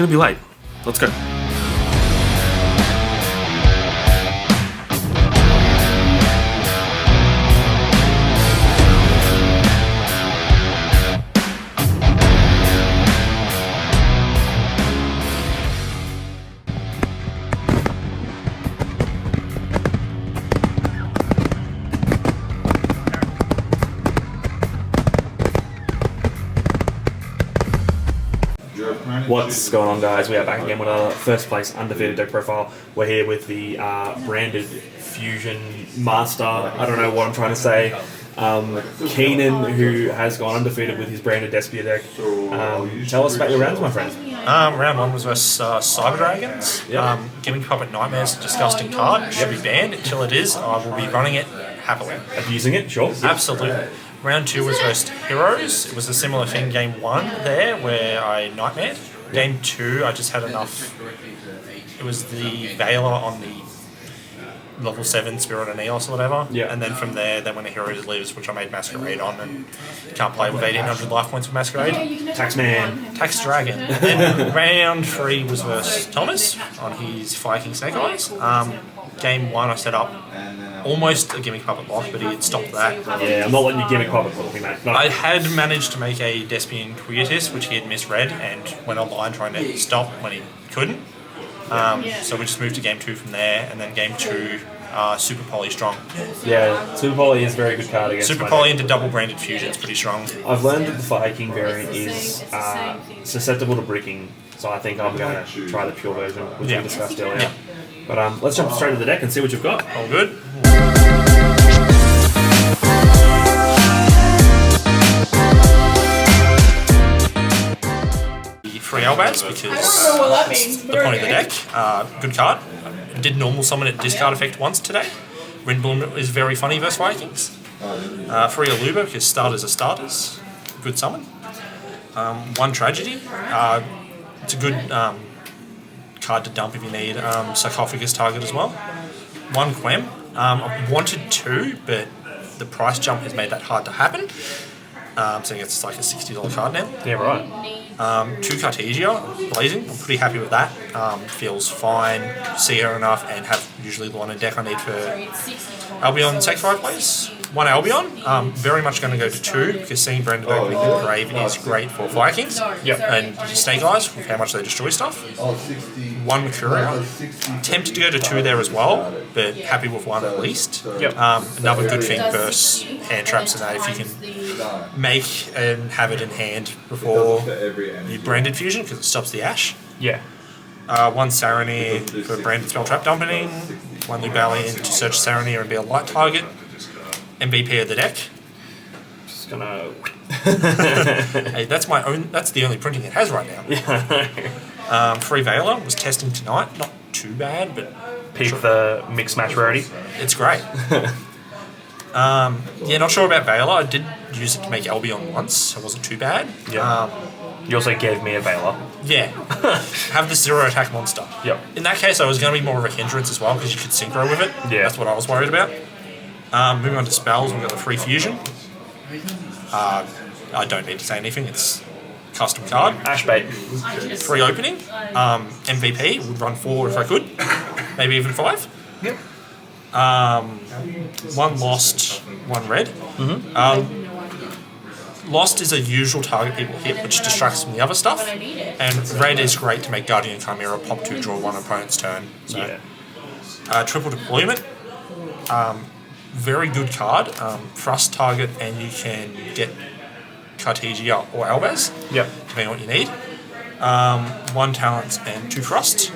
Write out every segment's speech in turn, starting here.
gonna be late. Let's go. What's going on, guys? We are back again with our first place undefeated deck profile. We're here with the branded Fusion Master. I don't know what I'm trying to say. Keenan, who has gone undefeated with his branded Despia deck. Tell us about your rounds, my friend. Round 1 was versus Cyber Dragons. Yep. Giving Puppet Nightmares a disgusting card. Should be banned. Until it is, I will be running it happily. Abusing it, sure. Absolutely. Round 2 was versus Heroes. It was a similar thing. Game 1 there, where I Nightmared. Game 2, I just had enough. It was the Veiler on the level 7 Spirit and Eos or whatever. Yeah. And then from there, then when the Heroes leaves, which I made Masquerade on, and can't play with 1800 life points with Masquerade. Taxman. Tax Dragon. And round 3 was versus Thomas on his Fire King Snake Eyes. Game 1 I set up almost a Gimmick Puppet block, but he had stopped that. Yeah, I'm not letting you gimmick puppet with me, mate. No. I had managed to make a Despian Quietus, which he had misread, and went online trying to stop when he couldn't. So we just moved to game 2 from there, and then game 2, Super Poly Strong. Yeah, Super Poly is a very good card against Super Poly into double branded fusion is pretty strong. I've learned that the Fire King variant is susceptible to bricking, so I think I'm going to try the pure version, which we discussed earlier. Yeah. But let's jump straight to the deck and see what you've got. All good. Free Albaz, because that's the point of the deck. Good card. Did normal summon at discard effect once today. Rinbloom is very funny versus Vikings. Free Aluba, because starters are starters. Good summon. One Tragedy. It's a good card to dump if you need. Sarcophagus target as well. One Quem. I wanted 2, but the price jump has made that hard to happen. So it's like a $60 card now. Yeah, right. 2 Cartesia, Blazing. I'm pretty happy with that. Feels fine, see her enough, and have usually the one in deck I need for Albion Sacrifice plays. 1 Albion, very much going to go to 2, because seeing Brandon opening the grave is great for Vikings. Yep. And Snake Eyes, with how much they destroy stuff. 1 Mercuria. Tempted to go to 2 there as well, but happy with 1 at least. Yep. Another good thing versus hand traps and that, if you can make and have it in hand before you branded fusion, because it stops the ash. Yeah. 1 Sarony for branded spell trap dumping. 1 Lubalian to search Sarony and be a light target. MVP of the deck. Just gonna. Hey, that's my own. That's the only printing it has right now. Yeah. Free Veiler was testing tonight. Not too bad, but Peep the mix match rarity. it's great. Yeah, not sure about Veiler. I did use it to make Albion once, so it wasn't too bad. Yeah. You also gave me a Veiler. Yeah. Have the 0 attack monster. Yep. In that case, I was going to be more of a hindrance as well, because you could synchro with it. Yeah. That's what I was worried about. Moving on to spells, we've got the free fusion. I don't need to say anything, it's custom card. Ashbait. Free opening. MVP, would run 4 if I could. Maybe even 5. Yep. 1 lost, 1 red. Lost is a usual target people hit, which distracts from the other stuff. And red is great to make Guardian Chimera pop 2, draw 1 opponent's turn. So, Yeah. triple deployment. Very good card. Thrust target, and you can get Cartesia or Albaz, Yep. depending on what you need. 1 talent and 2 thrust.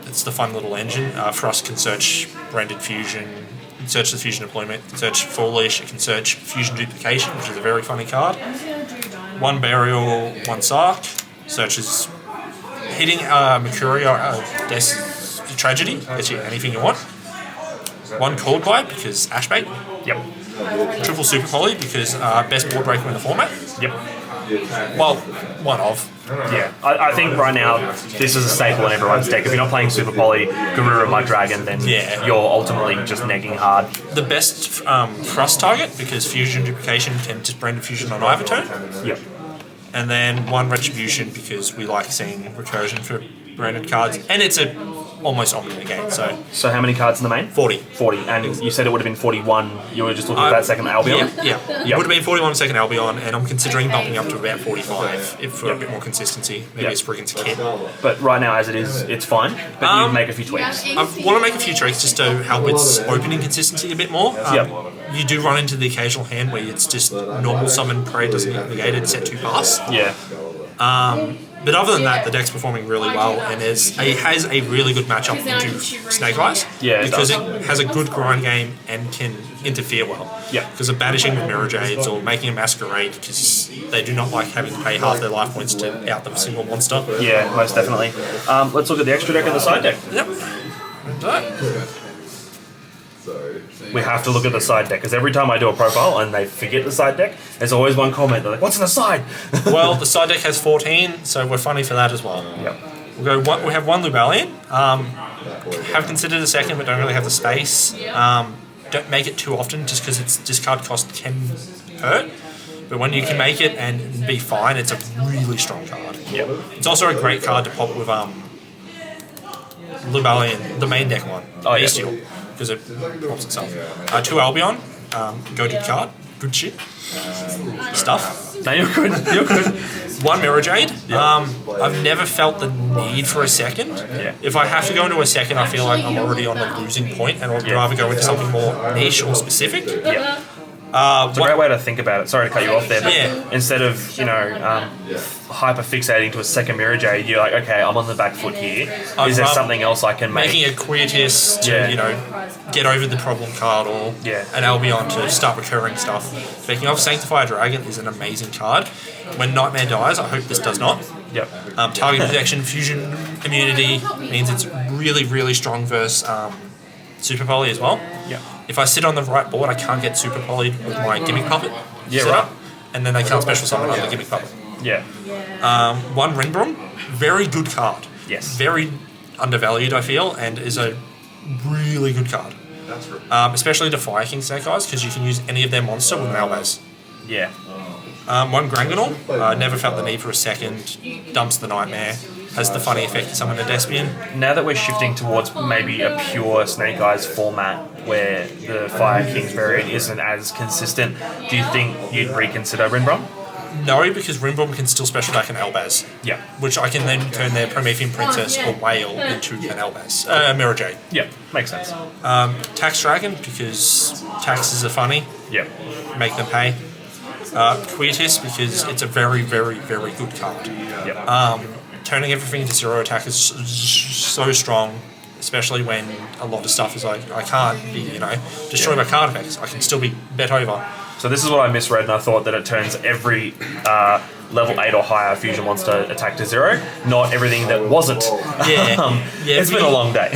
It's the fun little engine. Thrust can search branded fusion, can search the fusion deployment, can search Foolish, it can search fusion duplication, which is a very funny card. 1 burial, 1 sark. Searches hitting Mercuria, Tragedy. Gets you anything you want. 1 Cold Bite because Ashbait. Yep. Triple Super Poly because best board breaker in the format. Yep. Well, one of. Yeah. I think right now this is a staple in everyone's deck. If you're not playing Super Poly, Garura Mud Dragon, then you're ultimately just negging hard. The best thrust target because fusion duplication can just brand a fusion on either turn. Yep. and then 1 Retribution because we like seeing recursion for branded cards, and it's a almost omni game. So how many cards in the main? 40. 40, and you said it would have been 41. You were just looking at that second Albion. Yeah. It would have been 41 second Albion, and I'm considering bumping up to about 45 for a bit more consistency. Maybe a sprig into kit. But right now, as it is, it's fine. But you make a few tweaks. I want to make a few tweaks just to help its opening consistency a bit more. You do run into the occasional hand where it's just normal summon, prey doesn't get negated, set 2 pass. Yeah. But other than that, the deck's performing really well, and it has a really good matchup into Snake Eyes. Yeah, because it has a good grind game and can interfere well. Yeah. Because of banishing with Mirror Jades or making a Masquerade, because they do not like having to pay half their life points to out the single monster. Yeah, most definitely. Let's look at the extra deck and the side deck. Yep. We have to look at the side deck, because every time I do a profile and they forget the side deck, there's always one comment, they're like, what's in the side? Well, the side deck has 14, so we're funny for that as well. Yep. We have 1 Lubalian. Have considered a second, but don't really have the space. Don't make it too often, just because its discard cost can hurt. But when you can make it and be fine, it's a really strong card. Yep. It's also a great card to pop with Lubalian, the main deck one, Bestial, because it pops itself. 2 Albion, go-to card, good shit. Stuff. No, you're good. You're good. 1 Mirror Jade. I've never felt the need for a second. Yeah. If I have to go into a second, I feel like I'm already on the losing point, and I'd rather go into something more niche or specific. Yeah. It's a great way to think about it. Sorry to cut you off there, but instead of, hyper fixating to a second Mirror Jade, you're like, okay, I'm on the back foot here. Is there something else I can make? Making a Quietus to, get over the problem card, or an Albion to start recurring stuff. Speaking of, Sanctify Dragon is an amazing card. When Nightmare dies, I hope this does not. Yep. Target protection, fusion immunity means it's really, really strong versus Super Poly as well. Yep. If I sit on the right board, I can't get Super Polyed with my Gimmick Puppet set up, and then they can't special summon on the Gimmick Puppet. Yeah. 1 Rinbrom, very good card. Yes. Very undervalued, I feel, and is a really good card. Especially to Fire King Snake Eyes, because you can use any of their monster with Malbaz. Yeah. 1 Granganol, never felt the need for a second, dumps the Nightmare, has the funny effect to summon a Despian. Now that we're shifting towards maybe a pure Snake Eyes format where the Fire King's variant isn't as consistent, do you think you'd reconsider Rinbrom? No, because Rinbrom can still special back an Elbaz. Yeah. Which I can then turn their Promethean Princess or Whale into an Elbaz. Mirror Jade. Yeah, makes sense. Tax Dragon, because taxes are funny. Yeah. Make them pay. Quietus, because it's a very, very, very good card. Yeah. Turning everything into 0 attack is so strong, especially when a lot of stuff is like, I can't be, destroyed by card effects. I can still be bet over. So this is what I misread, and I thought that it turns every level 8 or higher fusion monster attack to 0, not everything that wasn't. It's been a long day.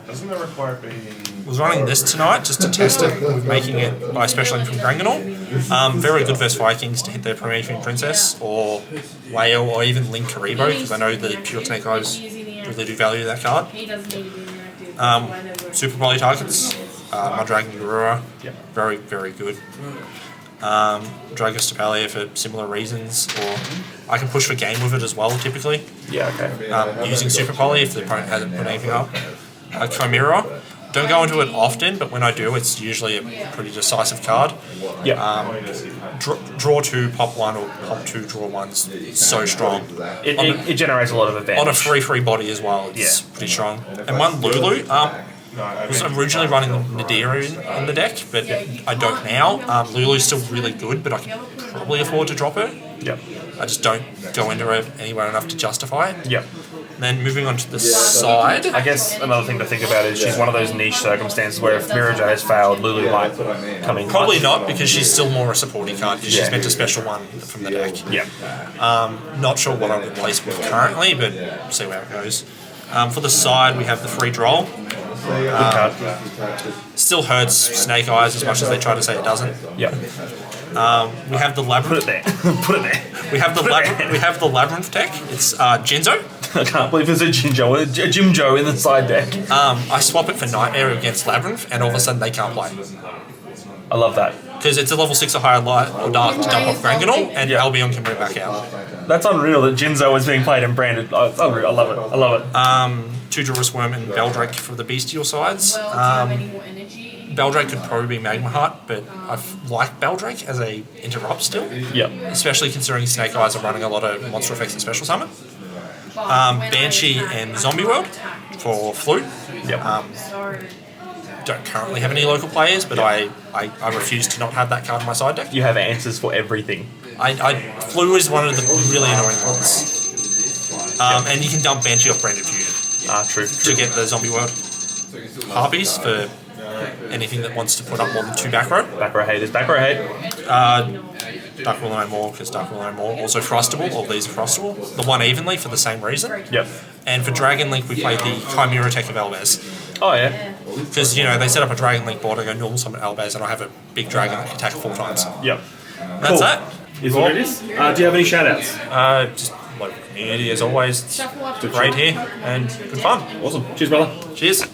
Doesn't that require being... Was running this tonight just to test it with making it by specialing from Granganol. Very good versus Vikings to hit their Promethean Princess or Whale or even Link Karibo, because I know the pure Snake Eyes really do value that card. Super Poly targets. Mudragon Garura, very, very good. Dragus Tapalia for similar reasons, or I can push for game with it as well, typically. Yeah, okay. Using Super Poly if the opponent hasn't put anything up. Chimera, don't go into it often, but when I do, it's usually a pretty decisive card. Draw 2, pop 1, or pop 2, draw 1's so strong. It generates a lot of advantage. On a free body as well, it's pretty strong. And 1 Lulu, I was originally running Nadir in the deck, but I don't now. Lulu's still really good, but I can probably afford to drop her. Yep. I just don't go into her anywhere enough to justify it. Yep. Then moving on to the side. I guess another thing to think about is she's one of those niche circumstances where if Mirror J has failed, Lulu might come in. Probably not, because she's still more a supporting card, because she's meant to special 1 from the deck. Yeah. Not sure what I would replace with currently, but see where it goes. For the side, we have the free droll. Good card. Still hurts Snake Eyes as much as they try to say it doesn't. Yep. We have the Labyrinth. Put it there. Put it there. We have the Labyrinth deck. It's Jinzo. I can't believe there's a Jimjo in the side deck. I swap it for Nightmare against Labyrinth, and all of a sudden they can't play. I love that. Because it's a level 6 or higher light or dark to dump off Granganol, and Albion can bring it back out. That's unreal that Jinzo is being played and branded. Oh, it's unreal. I love it. I love it. 2 Durus Worm and Beldrake for the bestial sides. Well, do you have any more energy? Beldrake could probably be Magma Heart, but I like Beldrake as a interrupt still. Yep. Especially considering Snake Eyes are running a lot of monster effects and special summon. Banshee and Zombie World for Flute. Yep. Don't currently have any local players, but I refuse to not have that card in my side deck. You have answers for everything. Flu is one of the really annoying ones. And you can dump Banshee off Branded Fusion. True. To get the Zombie World. Harpies for anything that wants to put up more than 2 back row. Back row haters. Back row hate. Dark Will No More, because Dark Will No More also Frostable. All these are Frostable. The one evenly for the same reason. Yep. And for Dragon Link, we played the Chimera Tech of Albaz. Oh, yeah. Because, you know, they set up a Dragon Link board, I go normal summon Albaz, and I have a big dragon that can attack 4 times. Yep. That's Cool. that. Is what it is. Do you have any shout outs? Just local community, as always. It's great here, and good fun. Awesome. Cheers, brother. Cheers.